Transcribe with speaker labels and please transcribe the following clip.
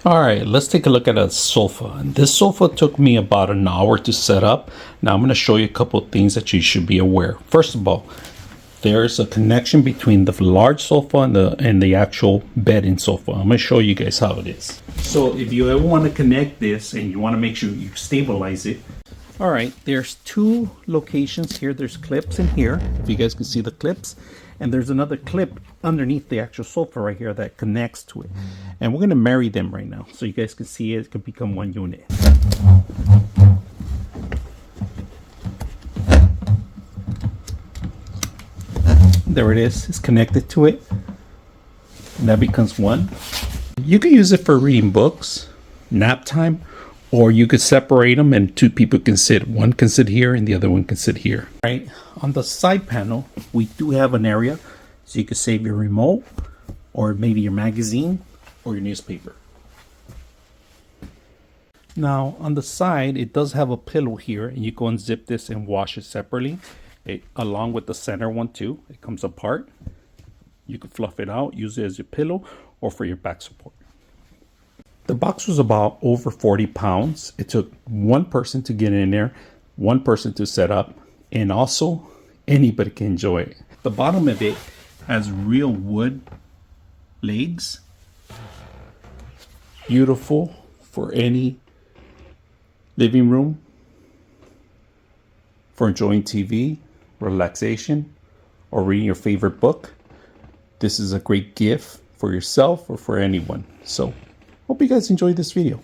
Speaker 1: All right, let's take a look at a sofa. And this sofa took me about an hour to set up. Now I'm going to show you a couple of things that you should be aware. First of all, there's a connection between the large sofa and the actual bedding sofa. I'm going to show you guys how it is. So if you ever want to connect this and you want to make sure you stabilize it. All right, there's two locations here. There's clips in here, if you guys can see the clips. And there's another clip underneath the actual sofa right here that connects to it. And we're going to marry them right now so you guys can see it can become one unit. There it is. It's connected to it. And that becomes one. You can use it for reading books, nap time, or you could separate them and two people can sit. One can sit here and the other one can sit here. Right. On the side panel, we do have an area so you can save your remote or maybe your magazine or your newspaper. Now on the side, it does have a pillow here and you go unzip this and wash it separately. Along with the center one too. It comes apart. You can fluff it out, use it as your pillow or for your back support. The box was about over 40 pounds. It took one person to get in there, one person to set up, and also anybody can enjoy it. The bottom of it has real wood legs. Beautiful for any living room, for enjoying TV, relaxation, or reading your favorite book. This is a great gift for yourself or for anyone. So hope you guys enjoyed this video.